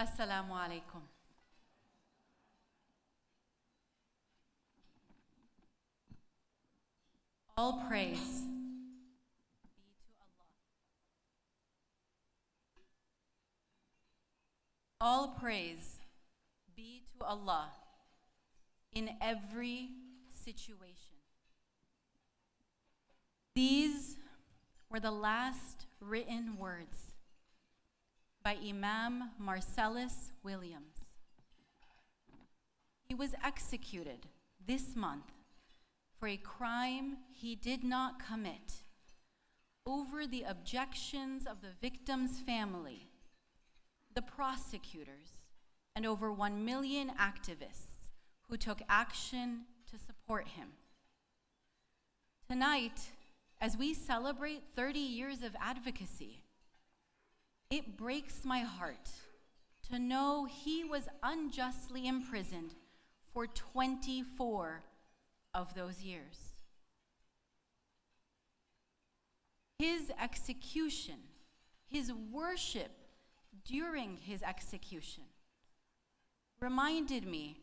Assalamu alaikum. All praise be to Allah. All praise be to Allah in every situation. These were the last written words by Imam Marcellus Williams. He was executed this month for a crime he did not commit over the objections of the victim's family, the prosecutors, and over 1 million activists who took action to support him. Tonight, as we celebrate 30 years of advocacy, it breaks my heart to know he was unjustly imprisoned for 24 of those years. His execution, his worship during his execution, reminded me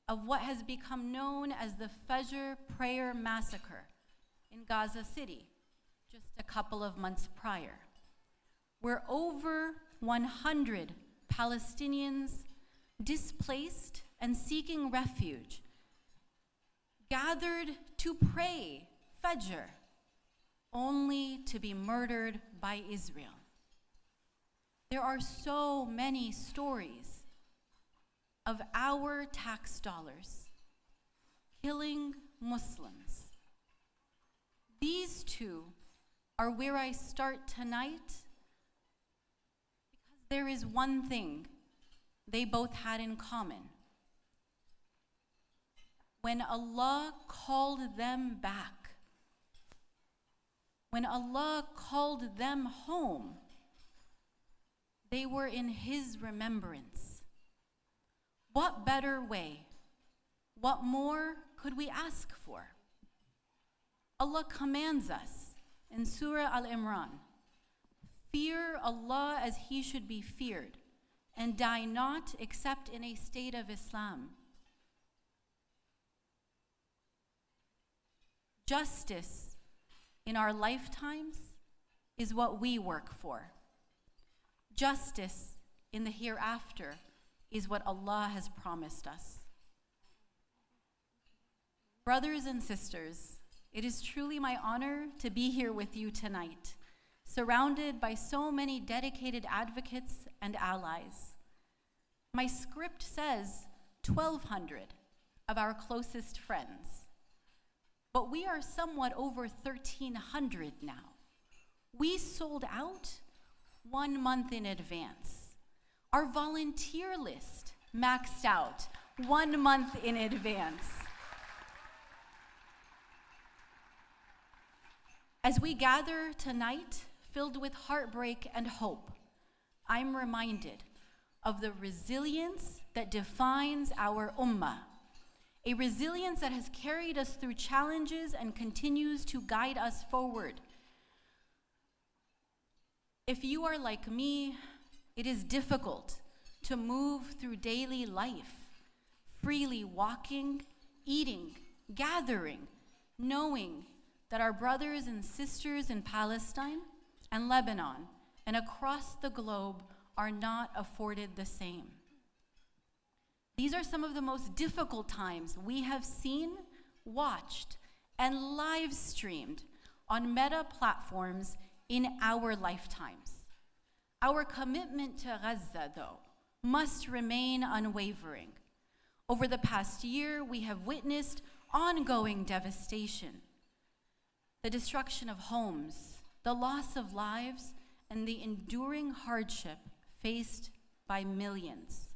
of what has become known as the Fajr prayer massacre in Gaza City just a couple of months prior, where over 100 Palestinians displaced and seeking refuge gathered to pray Fajr, only to be murdered by Israel. There are so many stories of our tax dollars killing Muslims. These two are where I start tonight because there is one thing they both had in common. When Allah called them back, when Allah called them home, they were in His remembrance. What better way? What more could we ask for? Allah commands us in Surah Al-Imran, fear Allah as He should be feared, and die not except in a state of Islam. Justice in our lifetimes is what we work for. Justice in the hereafter is what Allah has promised us. Brothers and sisters, it is truly my honor to be here with you tonight, surrounded by so many dedicated advocates and allies. My script says 1,200 of our closest friends, but we are somewhat over 1,300 now. We sold out 1 month in advance. Our volunteer list maxed out 1 month in advance. As we gather tonight, filled with heartbreak and hope, I'm reminded of the resilience that defines our ummah, a resilience that has carried us through challenges and continues to guide us forward. If you are like me, it is difficult to move through daily life, freely walking, eating, gathering, knowing that our brothers and sisters in Palestine and Lebanon and across the globe are not afforded the same. These are some of the most difficult times we have seen, watched, and live streamed on meta platforms in our lifetimes. Our commitment to Gaza, though, must remain unwavering. Over the past year, we have witnessed ongoing devastation, the destruction of homes, the loss of lives, and the enduring hardship faced by millions.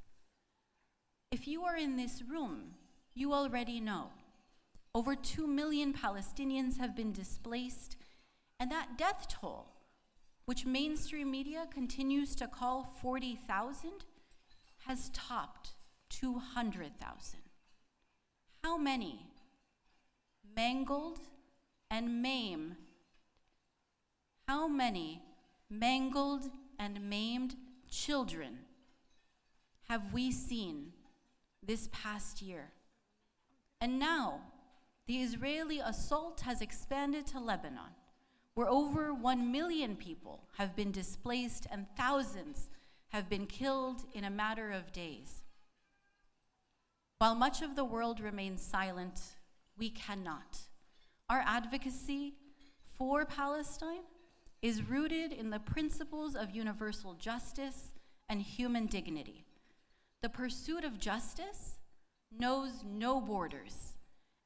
If you are in this room, you already know. Over 2 million Palestinians have been displaced, and that death toll, which mainstream media continues to call 40,000, has topped 200,000. How many mangled and maimed? How many mangled and maimed children have we seen this past year? And now, the Israeli assault has expanded to Lebanon, where over 1 million people have been displaced and thousands have been killed in a matter of days. While much of the world remains silent, we cannot. Our advocacy for Palestine is rooted in the principles of universal justice and human dignity. The pursuit of justice knows no borders,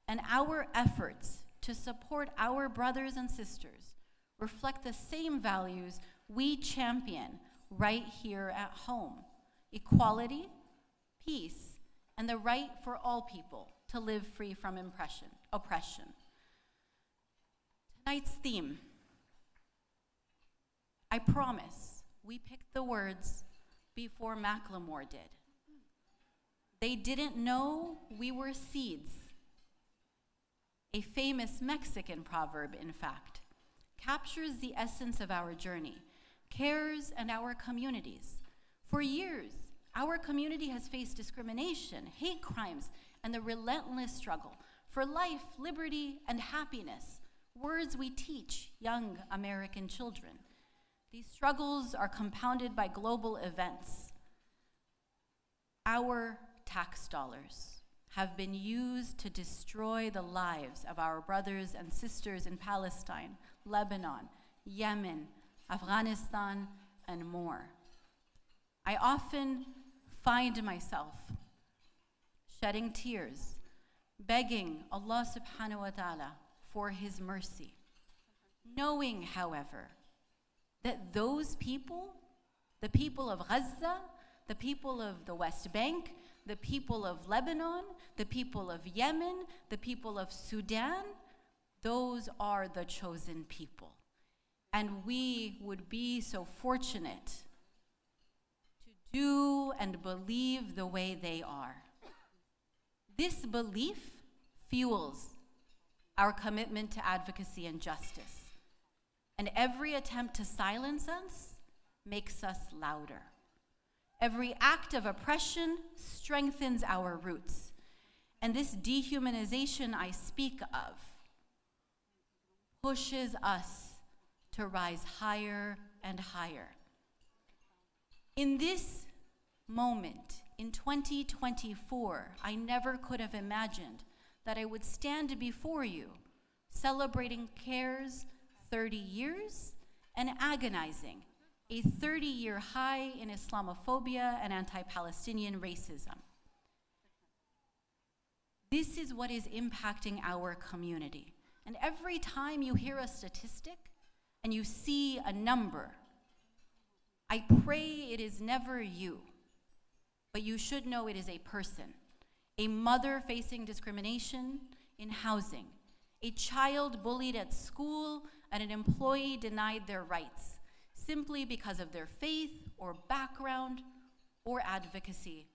and our efforts to support our brothers and sisters reflect the same values we champion right here at home: equality, peace, and the right for all people to live free from oppression. Tonight's theme, I promise, we picked the words before Macklemore did. They didn't know we were seeds. A famous Mexican proverb, in fact, captures the essence of our journey, CAIR's and our communities. For years, our community has faced discrimination, hate crimes, and the relentless struggle for life, liberty, and happiness, words we teach young American children. These struggles are compounded by global events. Our tax dollars have been used to destroy the lives of our brothers and sisters in Palestine, Lebanon, Yemen, Afghanistan, and more. I often find myself shedding tears, begging Allah subhanahu wa ta'ala for his mercy, knowing, however, that those people, the people of Gaza, the people of the West Bank, the people of Lebanon, the people of Yemen, the people of Sudan, those are the chosen people. And we would be so fortunate to do and believe the way they are. This belief fuels our commitment to advocacy and justice. And every attempt to silence us makes us louder. Every act of oppression strengthens our roots. And this dehumanization I speak of pushes us to rise higher and higher. In this moment, in 2024, I never could have imagined that I would stand before you celebrating CAIR's 30 years and agonizing a 30-year high in Islamophobia and anti-Palestinian racism. This is what is impacting our community. And every time you hear a statistic and you see a number, I pray it is never you, but you should know it is a person, a mother facing discrimination in housing, a child bullied at school, and an employee denied their rights simply because of their faith or background or advocacy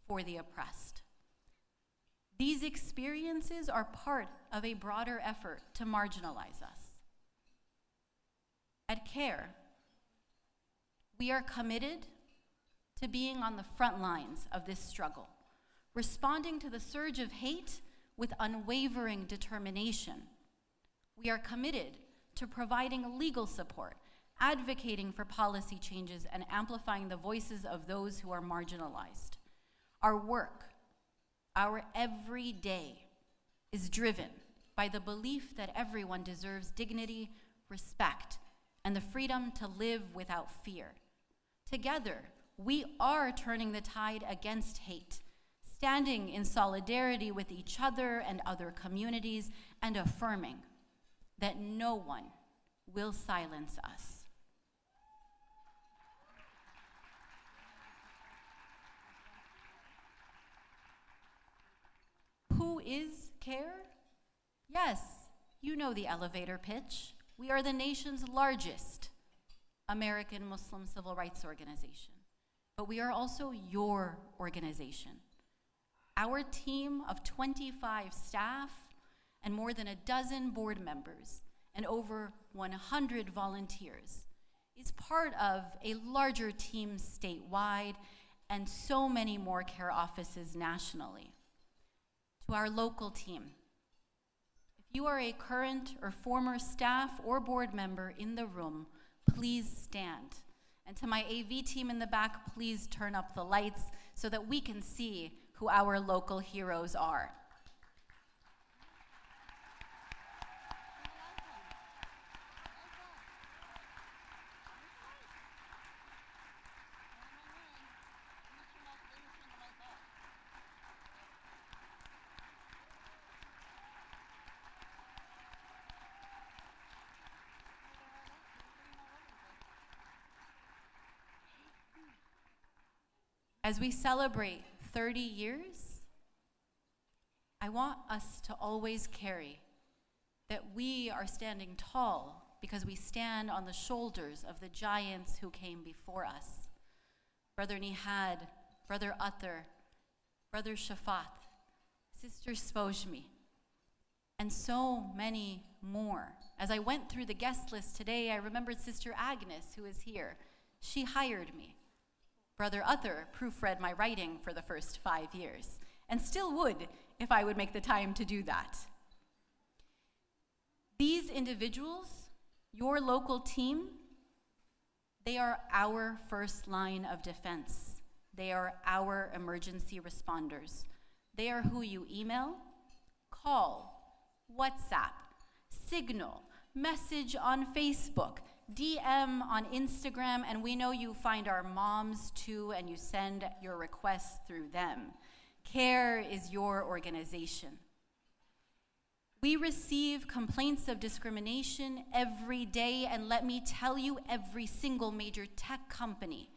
for the oppressed. These experiences are part of a broader effort to marginalize us. At CAIR, we are committed to being on the front lines of this struggle, responding to the surge of hate with unwavering determination. We are committed to providing legal support, advocating for policy changes, and amplifying the voices of those who are marginalized. Our work, our every day, is driven by the belief that everyone deserves dignity, respect, and the freedom to live without fear. Together, we are turning the tide against hate, standing in solidarity with each other and other communities, and affirming that no one will silence us. Who is CAIR? Yes, you know the elevator pitch. We are the nation's largest American Muslim civil rights organization, but we are also your organization. Our team of 25 staff and more than a dozen board members and over 100 volunteers is part of a larger team statewide and so many more CAIR offices nationally. To our local team, if you are a current or former staff or board member in the room, please stand. And to my AV team in the back, please turn up the lights so that we can see who our local heroes are. As we celebrate 30 years, I want us to always carry that we are standing tall because we stand on the shoulders of the giants who came before us. Brother Nihad, Brother Utter, Brother Shafat, Sister Spojmi, and so many more. As I went through the guest list today, I remembered Sister Agnes, who is here. She hired me. Brother Utter proofread my writing for the first 5 years, and still would if I would make the time to do that. These individuals, your local team, they are our first line of defense. They are our emergency responders. They are who you email, call, WhatsApp, signal, message on Facebook, DM on Instagram, and we know you find our moms too, and you send your requests through them. CAIR is your organization. We receive complaints of discrimination every day, and let me tell you, every single major tech company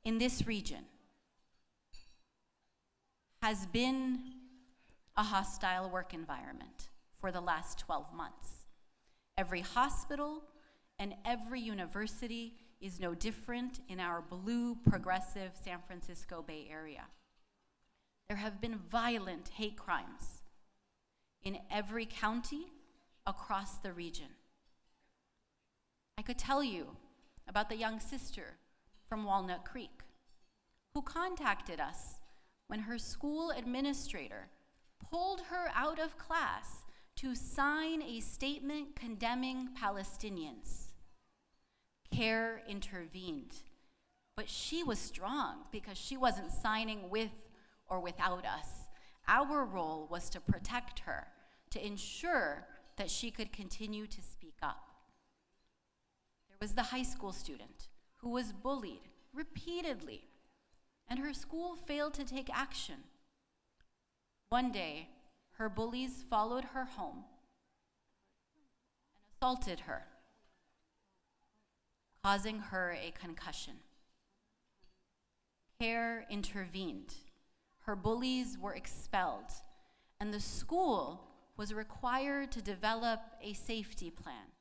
in this region has been a hostile work environment for the last 12 months. Every hospital and every university is no different in our blue, progressive San Francisco Bay Area. There have been violent hate crimes in every county across the region. I could tell you about the young sister from Walnut Creek who contacted us when her school administrator pulled her out of class to sign a statement condemning Palestinians. CAIR intervened, but she was strong because she wasn't signing with or without us. Our role was to protect her, to ensure that she could continue to speak up. There was the high school student who was bullied repeatedly, and her school failed to take action. One day, her bullies followed her home and assaulted her, causing her a concussion. CAIR intervened. Her bullies were expelled, and the school was required to develop a safety plan.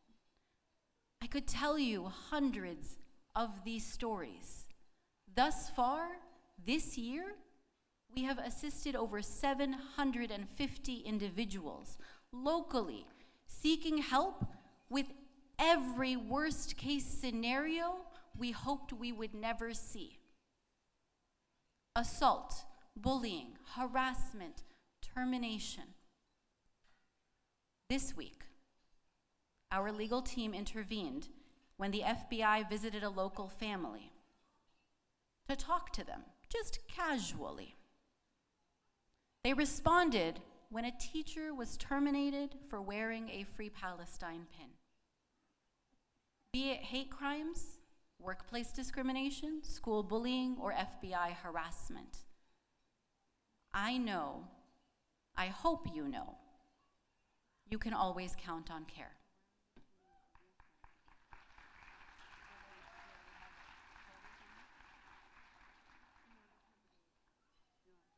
I could tell you hundreds of these stories. Thus far, this year, we have assisted over 750 individuals locally seeking help with every worst case scenario we hoped we would never see. Assault, bullying, harassment, termination. This week, our legal team intervened when the FBI visited a local family to talk to them, just casually. They responded when a teacher was terminated for wearing a Free Palestine pin. Be it hate crimes, workplace discrimination, school bullying, or FBI harassment. I know, I hope you know, you can always count on CAIR.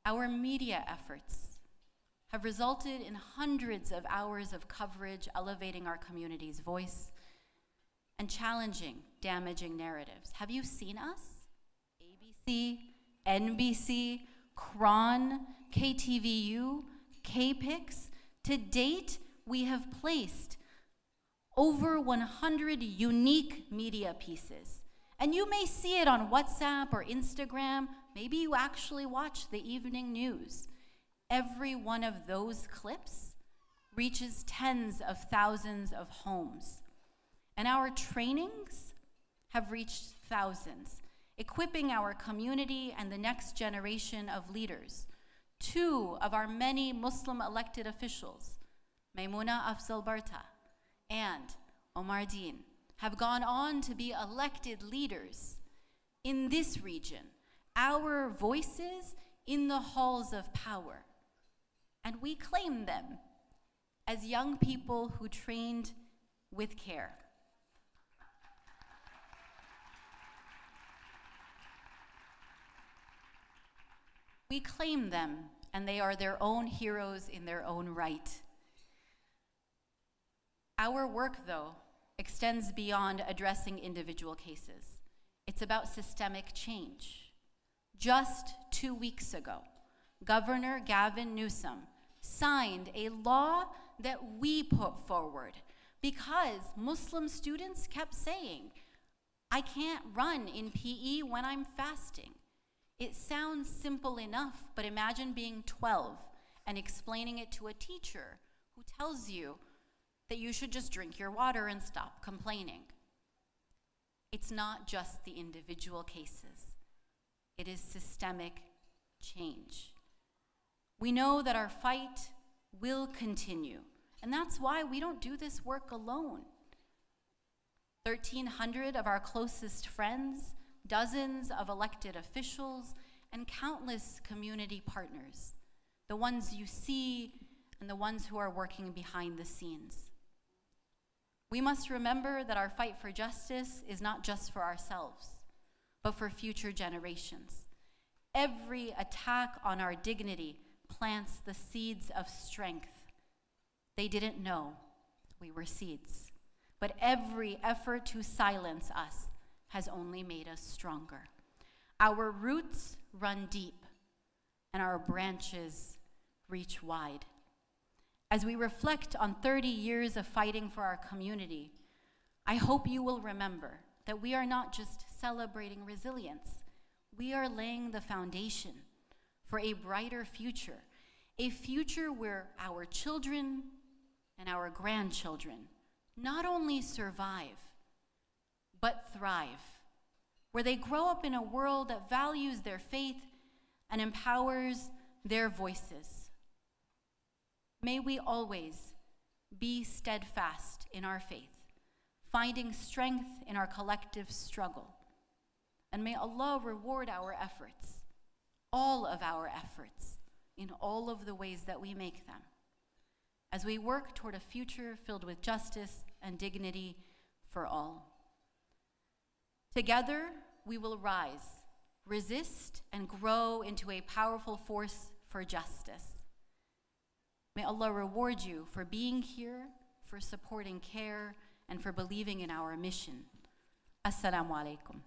Our media efforts have resulted in hundreds of hours of coverage elevating our community's voice and challenging damaging narratives. Have you seen us? ABC, NBC, KRON, KTVU, KPIX. To date, we have placed over 100 unique media pieces And you may see it on WhatsApp or Instagram. Maybe you actually watch the evening news. Every one of those clips reaches tens of thousands of homes. And our trainings have reached thousands, equipping our community and the next generation of leaders. 2 of our many Muslim elected officials, Maimuna Afzal Barta and Omar Deen, have gone on to be elected leaders in this region, our voices in the halls of power. And we claim them as young people who trained with CAIR. We claim them, and they are their own heroes in their own right. Our work, though, extends beyond addressing individual cases. It's about systemic change. Just 2 weeks ago, Governor Gavin Newsom signed a law that we put forward because Muslim students kept saying, I can't run in PE when I'm fasting. It sounds simple enough, but imagine being 12 and explaining it to a teacher who tells you that you should just drink your water and stop complaining. It's not just the individual cases. It is systemic change. We know that our fight will continue, and that's why we don't do this work alone. 1,300 of our closest friends, dozens of elected officials, and countless community partners, the ones you see and the ones who are working behind the scenes. We must remember that our fight for justice is not just for ourselves, but for future generations. Every attack on our dignity plants the seeds of strength. They didn't know we were seeds, but every effort to silence us has only made us stronger. Our roots run deep, and our branches reach wide. As we reflect on 30 years of fighting for our community, I hope you will remember that we are not just celebrating resilience, we are laying the foundation for a brighter future, a future where our children and our grandchildren not only survive, but thrive, where they grow up in a world that values their faith and empowers their voices. May we always be steadfast in our faith, finding strength in our collective struggle. And may Allah reward our efforts, all of our efforts, in all of the ways that we make them, as we work toward a future filled with justice and dignity for all. Together, we will rise, resist, and grow into a powerful force for justice. May Allah reward you for being here, for supporting CAIR, and for believing in our mission. Assalamu alaikum.